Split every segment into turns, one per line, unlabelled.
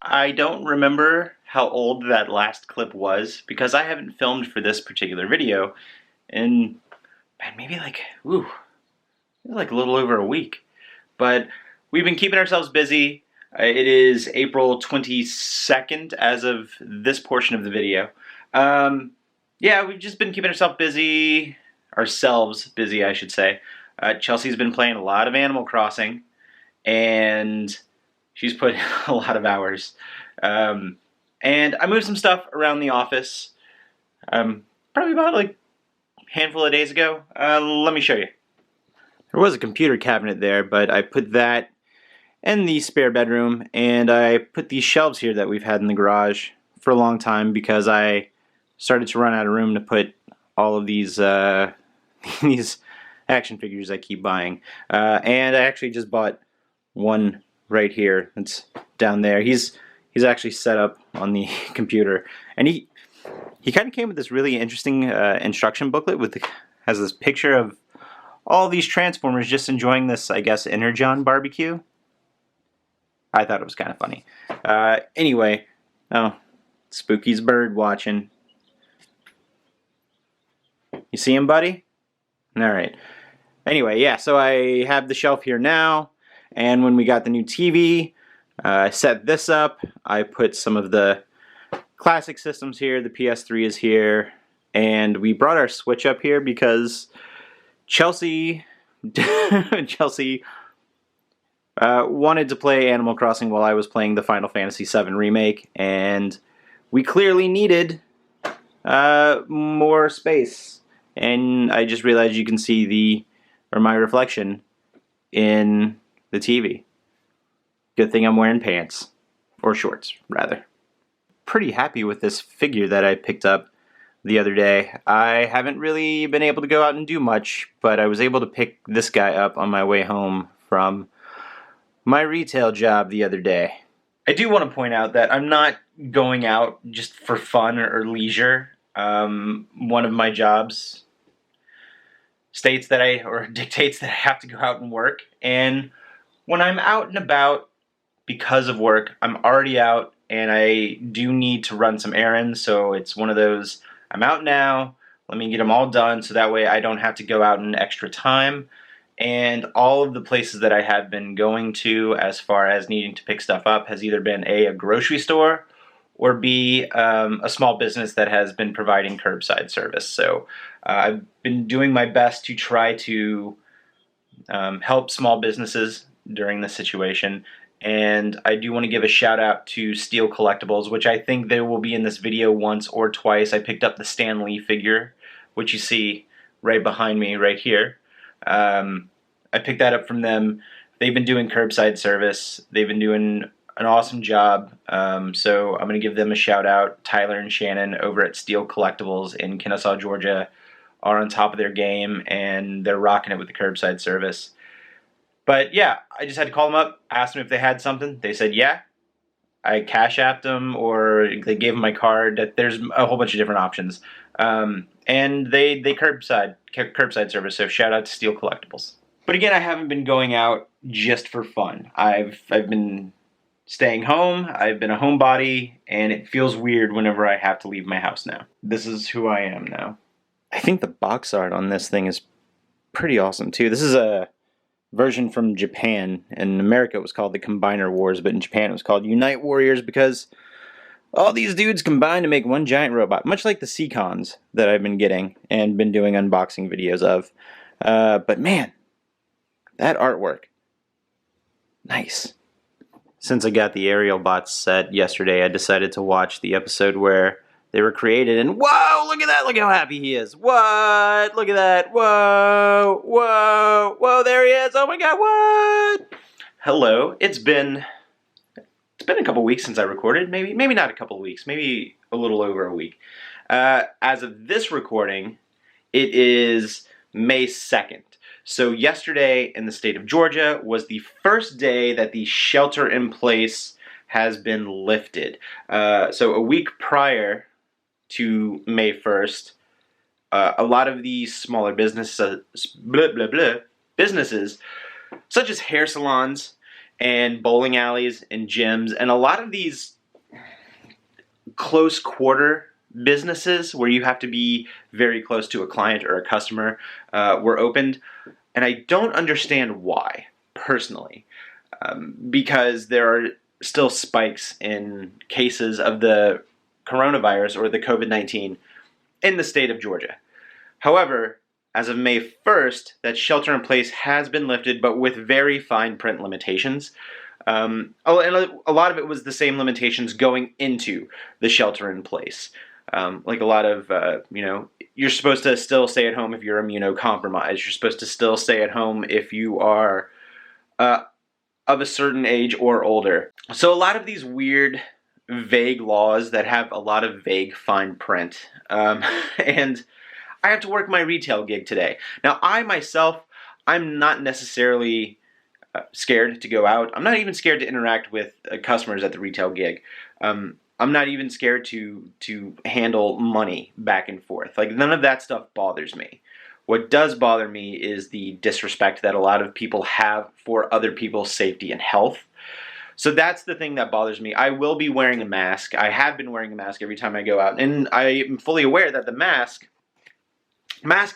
I don't remember how old that last clip was because I haven't filmed for this particular video in man, maybe like a little over a week. But we've been keeping ourselves busy. It is April 22nd as of this portion of the video. Yeah, we've just been keeping ourselves busy, I should say. Chelsea's been playing a lot of Animal Crossing, and she's put in a lot of hours. And I moved some stuff around the office, probably about like a handful of days ago. Let me show you. There was a computer cabinet there, but I put that in the spare bedroom, and I put these shelves here that we've had in the garage for a long time because I started to run out of room to put all of these these action figures I keep buying. And I actually just bought one right here. It's down there. He's actually set up on the computer, and he kind of came with this really interesting instruction booklet has this picture of all these Transformers just enjoying this, I guess, Energon barbecue. I thought it was kind of funny. Anyway, Spooky's bird watching. You see him, buddy? All right. Anyway, yeah, so I have the shelf here now, and when we got the new TV, I set this up. I put some of the classic systems here. The PS3 is here, and we brought our Switch up here because Chelsea wanted to play Animal Crossing while I was playing the Final Fantasy VII Remake, and we clearly needed more space. And I just realized you can see my reflection in the TV. Good thing I'm wearing pants. Or shorts, rather. Pretty happy with this figure that I picked up the other day. I haven't really been able to go out and do much, but I was able to pick this guy up on my way home from my retail job the other day. I do want to point out that I'm not going out just for fun or leisure. One of my jobs dictates that I have to go out and work, and when I'm out and about because of work, I'm already out, and I do need to run some errands, so it's one of those, I'm out now, let me get them all done, so that way I don't have to go out in extra time. And all of the places that I have been going to as far as needing to pick stuff up has either been a grocery store or B, a small business that has been providing curbside service. So I've been doing my best to try to help small businesses during this situation. And I do want to give a shout out to Steel Collectibles, which I think there will be in this video once or twice. I picked up the Stan Lee figure, which you see right behind me right here. I picked that up from them. They've been doing curbside service. They've been doing an awesome job. So I'm going to give them a shout out. Tyler and Shannon over at Steel Collectibles in Kennesaw, Georgia are on top of their game, and they're rocking it with the curbside service. But yeah, I just had to call them up, ask them if they had something. They said yeah. I cash apped them, or they gave them my card. There's a whole bunch of different options. And they curbside service, so shout out to Steel Collectibles. But again, I haven't been going out just for fun. I've been staying home. I've been a homebody, and it feels weird whenever I have to leave my house now. This is who I am now. I think the box art on this thing is pretty awesome too. This is a version from Japan. In America it was called the Combiner Wars, but in Japan it was called Unite Warriors because all these dudes combined to make one giant robot, much like the Seacons that I've been getting and been doing unboxing videos of. But man, that artwork, nice. Since I got the Aerial Bots set yesterday, I decided to watch the episode where they were created, and whoa, look at that, look how happy he is. What? Look at that. Whoa, whoa, whoa, there he is. Oh my god, what? Hello, it's been a couple weeks since I recorded, maybe not a couple weeks, maybe a little over a week. As of this recording, it is May 2nd. So yesterday in the state of Georgia was the first day that the shelter in place has been lifted. So a week prior to May 1st, a lot of these smaller businesses, such as hair salons and bowling alleys and gyms, and a lot of these close quarter businesses where you have to be very close to a client or a customer were opened, and I don't understand why, personally, because there are still spikes in cases of the coronavirus or the COVID-19 in the state of Georgia. However, as of May 1st, that shelter in place has been lifted, but with very fine print limitations. And a lot of it was the same limitations going into the shelter in place. Like a lot of, you're supposed to still stay at home if you're immunocompromised. You're supposed to still stay at home if you are of a certain age or older. So a lot of these weird, vague laws that have a lot of vague fine print. And I have to work my retail gig today. Now, I myself, I'm not necessarily scared to go out. I'm not even scared to interact with customers at the retail gig. I'm not even scared to handle money back and forth. Like, none of that stuff bothers me. What does bother me is the disrespect that a lot of people have for other people's safety and health. So that's the thing that bothers me. I will be wearing a mask. I have been wearing a mask every time I go out. And I am fully aware that the mask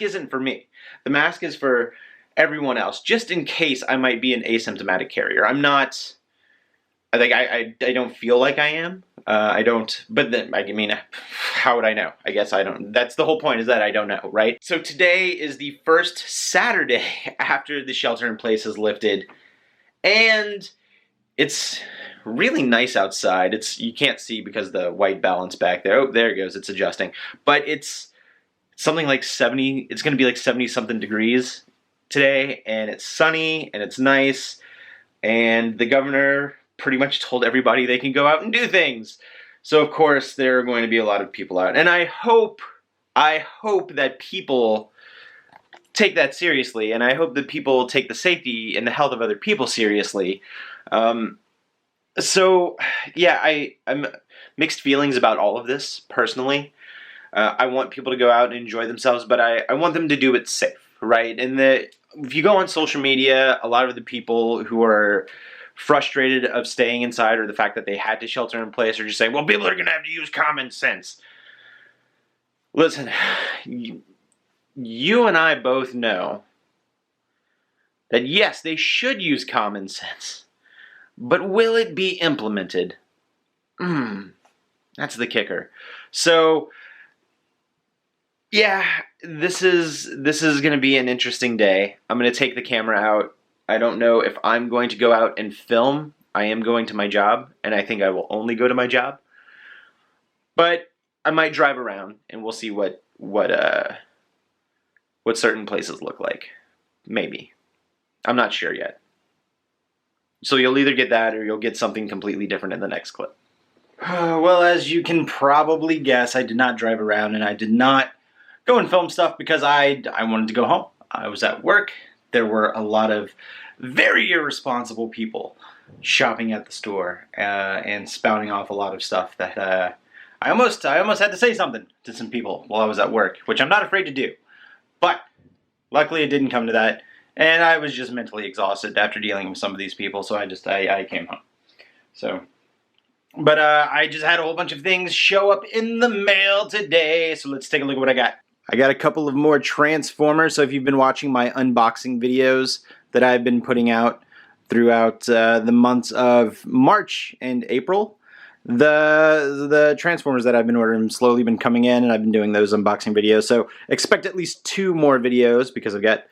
isn't for me. The mask is for everyone else, just in case I might be an asymptomatic carrier. I'm not, I don't feel like I am. I don't, but then, I mean, how would I know? I guess I don't. That's the whole point, is that I don't know, right? So today is the first Saturday after the shelter in place is lifted, and it's really nice outside. You can't see because the white balance back there. Oh, there it goes. It's adjusting. But it's something like 70, it's going to be like 70 something degrees today, and it's sunny and it's nice, and the governor pretty much told everybody they can go out and do things. So of course there are going to be a lot of people out, and I hope that people take that seriously, and I hope that people take the safety and the health of other people seriously. So yeah, I'm mixed feelings about all of this personally. I want people to go out and enjoy themselves, but I want them to do it safe, right? And if you go on social media, a lot of the people who are frustrated of staying inside or the fact that they had to shelter in place are just saying, well, people are going to have to use common sense. Listen, you and I both know that yes, they should use common sense, but will it be implemented? That's the kicker. So yeah, this is going to be an interesting day. I'm going to take the camera out. I don't know if I'm going to go out and film. I am going to my job, and I think I will only go to my job. But I might drive around, and we'll see what certain places look like. Maybe. I'm not sure yet. So you'll either get that or you'll get something completely different in the next clip. Well, as you can probably guess, I did not drive around, and I did not go and film stuff because I wanted to go home. I was at work. There were a lot of very irresponsible people shopping at the store and spouting off a lot of stuff that I almost had to say something to some people while I was at work, which I'm not afraid to do. But luckily it didn't come to that, and I was just mentally exhausted after dealing with some of these people, so I came home. So, but I just had a whole bunch of things show up in the mail today, so let's take a look at what I got. I got a couple of more Transformers, so if you've been watching my unboxing videos that I've been putting out throughout the months of March and April, the Transformers that I've been ordering have slowly been coming in, and I've been doing those unboxing videos, so expect at least 2 more videos because I've got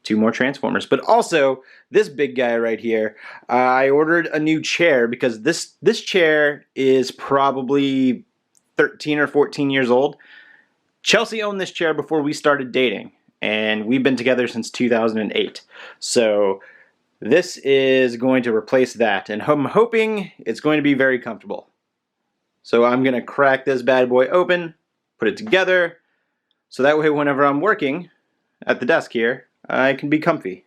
2 more Transformers. But also, this big guy right here, I ordered a new chair because this chair is probably 13 or 14 years old. Chelsea owned this chair before we started dating, and we've been together since 2008. So this is going to replace that, and I'm hoping it's going to be very comfortable. So I'm going to crack this bad boy open, put it together, so that way whenever I'm working at the desk here, I can be comfy.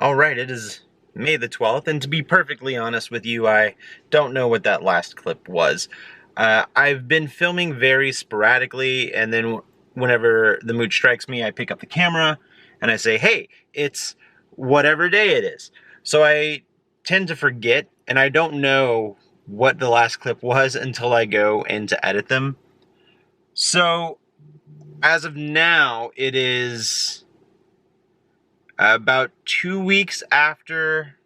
Alright, it is May the 12th, and to be perfectly honest with you, I don't know what that last clip was. I've been filming very sporadically, and then whenever the mood strikes me, I pick up the camera and I say, hey, it's whatever day it is. So I tend to forget, and I don't know what the last clip was until I go in to edit them. So, as of now, it is about 2 weeks after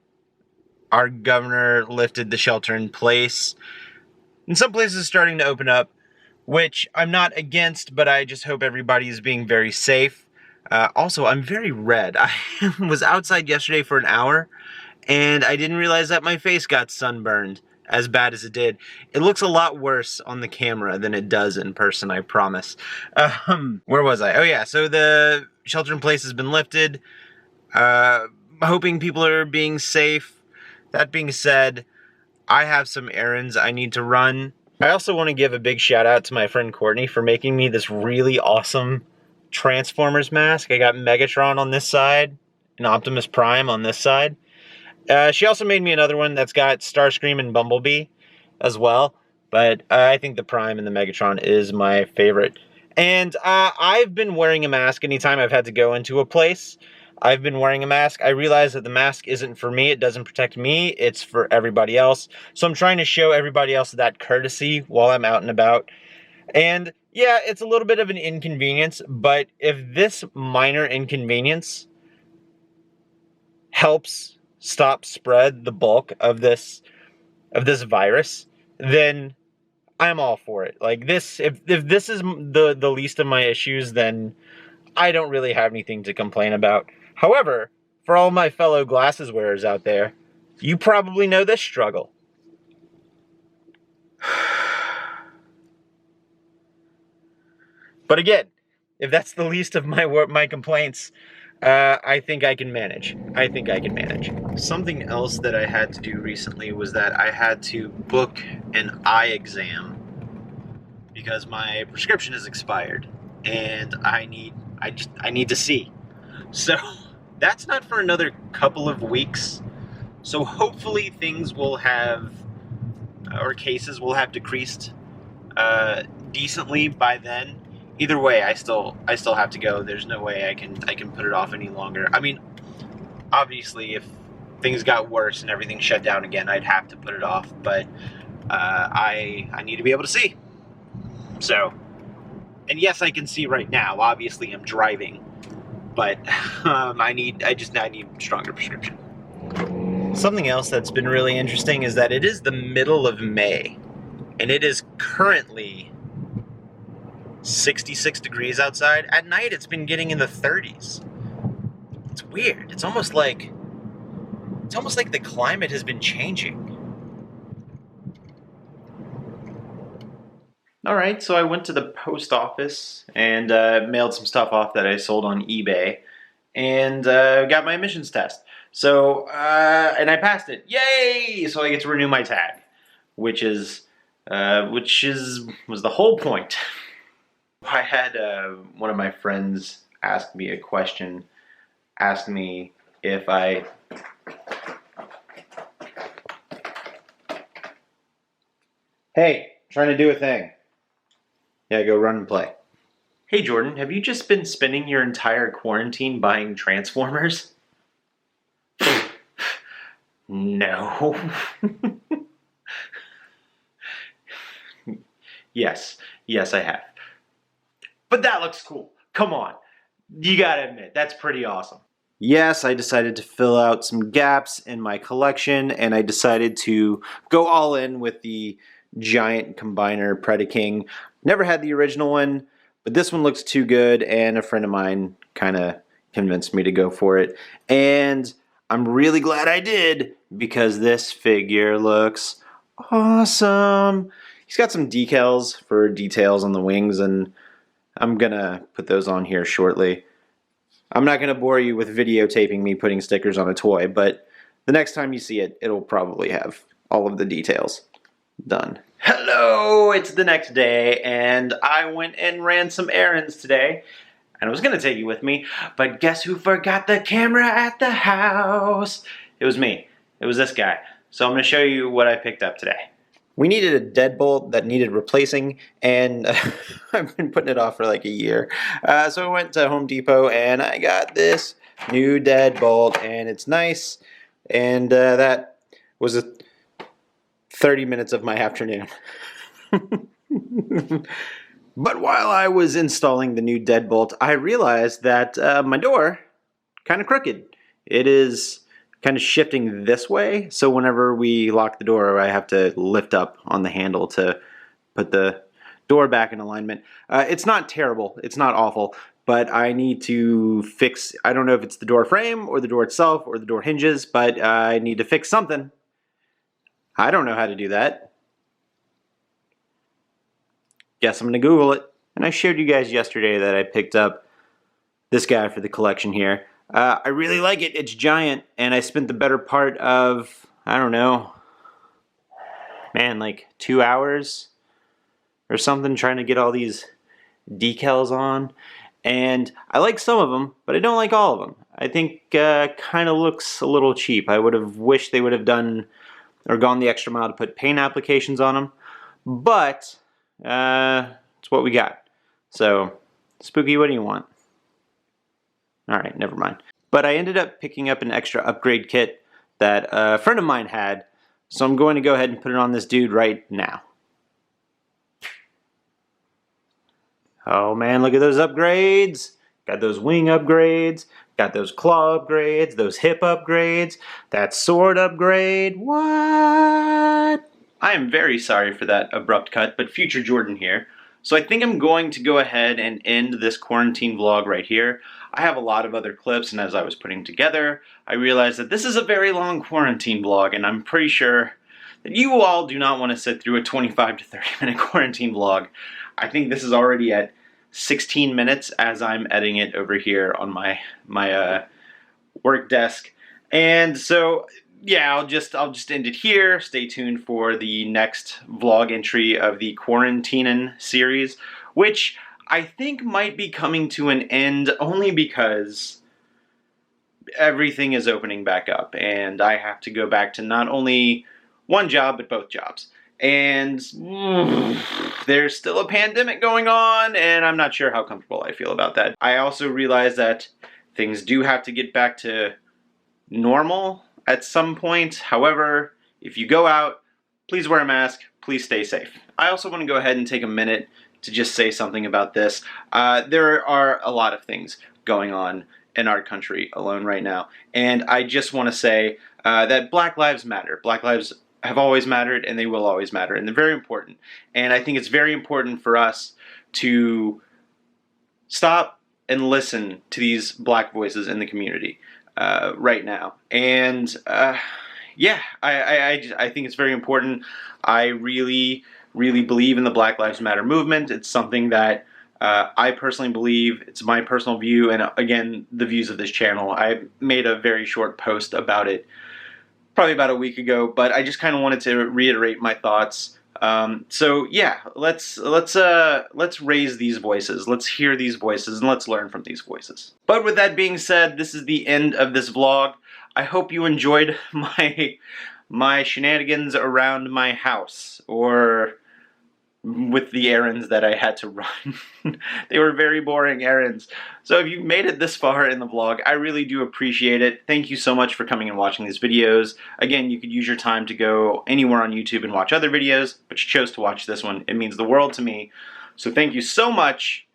our governor lifted the shelter in place. And some places are starting to open up, which I'm not against, but I just hope everybody is being very safe. Also, I'm very red. I was outside yesterday for an hour, and I didn't realize that my face got sunburned as bad as it did. It looks a lot worse on the camera than it does in person, I promise. Where was I? Oh yeah, so the shelter in place has been lifted. Hoping people are being safe. That being said, I have some errands I need to run. I also want to give a big shout out to my friend Courtney for making me this really awesome Transformers mask. I got Megatron on this side and Optimus Prime on this side. She also made me another one that's got Starscream and Bumblebee as well. But I think the Prime and the Megatron is my favorite. And I've been wearing a mask anytime I've had to go into a place. I've been wearing a mask. I realize that the mask isn't for me. It doesn't protect me. It's for everybody else. So I'm trying to show everybody else that courtesy while I'm out and about. And yeah, it's a little bit of an inconvenience, but if this minor inconvenience helps stop spread the bulk of this virus, then I'm all for it. Like this, if this is the least of my issues, then I don't really have anything to complain about. However, for all my fellow glasses wearers out there, you probably know this struggle. But again, if that's the least of my complaints, I think I can manage. I think I can manage. Something else that I had to do recently was that I had to book an eye exam because my prescription is expired and I need to see. So that's not for another couple of weeks. So hopefully things will have, or cases will have decreased decently by then. Either way, I still have to go. There's no way I can put it off any longer. I mean, obviously, if things got worse and everything shut down again, I'd have to put it off. But I need to be able to see. So, and yes, I can see right now. Obviously, I'm driving, but I need stronger prescription. Something else that's been really interesting is that it is the middle of May, and it is currently 66 degrees outside. At night, it's been getting in the 30s. It's weird. It's almost like the climate has been changing. All right, so I went to the post office and mailed some stuff off that I sold on eBay, and got my emissions test. So, and I passed it. Yay! So I get to renew my tag, which was the whole point. I had one of my friends ask me a question, asked me if I... Hey, trying to do a thing. Yeah, go run and play. Hey Jordan, have you just been spending your entire quarantine buying Transformers? No. Yes, I have. But that looks cool. Come on. You gotta admit, that's pretty awesome. Yes, I decided to fill out some gaps in my collection, and I decided to go all in with the giant combiner Predaking. Never had the original one, but this one looks too good, and a friend of mine kind of convinced me to go for it. And I'm really glad I did, because this figure looks awesome. He's got some decals for details on the wings, and I'm gonna put those on here shortly. I'm not gonna bore you with videotaping me putting stickers on a toy, but the next time you see it, it'll probably have all of the details done. Hello, it's the next day, and I went and ran some errands today, and I was gonna take you with me, but guess who forgot the camera at the house? It was me. It was this guy. So I'm gonna show you what I picked up today. We needed a deadbolt that needed replacing, and I've been putting it off for like a year. So I went to Home Depot, and I got this new deadbolt, and it's nice, and that was 30 minutes of my afternoon. But while I was installing the new deadbolt, I realized that my door kind of crooked. It is kind of shifting this way, so whenever we lock the door, I have to lift up on the handle to put the door back in alignment. It's not terrible, it's not awful, but I need to fix, I don't know if it's the door frame or the door itself or the door hinges, but I need to fix something. I don't know how to do that. Guess I'm gonna Google it. And I showed you guys yesterday that I picked up this guy for the collection here. I really like it. It's giant, and I spent the better part of, I don't know, man, like 2 hours or something trying to get all these decals on. And I like some of them, but I don't like all of them. I think kind of looks a little cheap. I would have wished they would have done or gone the extra mile to put paint applications on them. But it's what we got. So, Spooky, what do you want? Alright, never mind. But I ended up picking up an extra upgrade kit that a friend of mine had, so I'm going to go ahead and put it on this dude right now. Oh man, look at those upgrades. Got those wing upgrades, got those claw upgrades, those hip upgrades, that sword upgrade. What? I am very sorry for that abrupt cut, but Future Jordan here. So I think I'm going to go ahead and end this quarantine vlog right here. I have a lot of other clips, and as I was putting together, I realized that this is a very long quarantine vlog, and I'm pretty sure that you all do not want to sit through a 25 to 30 minute quarantine vlog. I think this is already at 16 minutes as I'm editing it over here on my work desk. And so yeah, I'll just end it here. Stay tuned for the next vlog entry of the Quarantinin series, which I think might be coming to an end only because everything is opening back up and I have to go back to not only one job but both jobs. And there's still a pandemic going on, and I'm not sure how comfortable I feel about that. I also realize that things do have to get back to normal at some point. However, if you go out, please wear a mask, please stay safe. I also want to go ahead and take a minute to just say something about this. There are a lot of things going on in our country alone right now, and I just want to say that Black Lives Matter. Black lives have always mattered, and they will always matter, and they're very important. And I think it's very important for us to stop and listen to these black voices in the community right now. And yeah, I think it's very important. I really believe in the Black Lives Matter movement. It's something that I personally believe. It's my personal view, and again, the views of this channel. I made a very short post about it probably about a week ago, but I just kind of wanted to reiterate my thoughts. So yeah, let's raise these voices. Let's hear these voices, and let's learn from these voices. But with that being said, this is the end of this vlog. I hope you enjoyed my shenanigans around my house, or with the errands that I had to run. They were very boring errands. So if you made it this far in the vlog, I really do appreciate it. Thank you so much for coming and watching these videos. Again, you could use your time to go anywhere on YouTube and watch other videos, but you chose to watch this one. It means the world to me. So thank you so much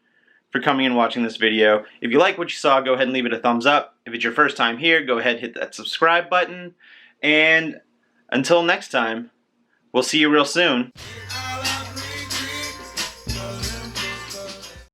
for coming and watching this video. If you like what you saw, go ahead and leave it a thumbs up. If it's your first time here, go ahead and hit that subscribe button. And until next time, we'll see you real soon.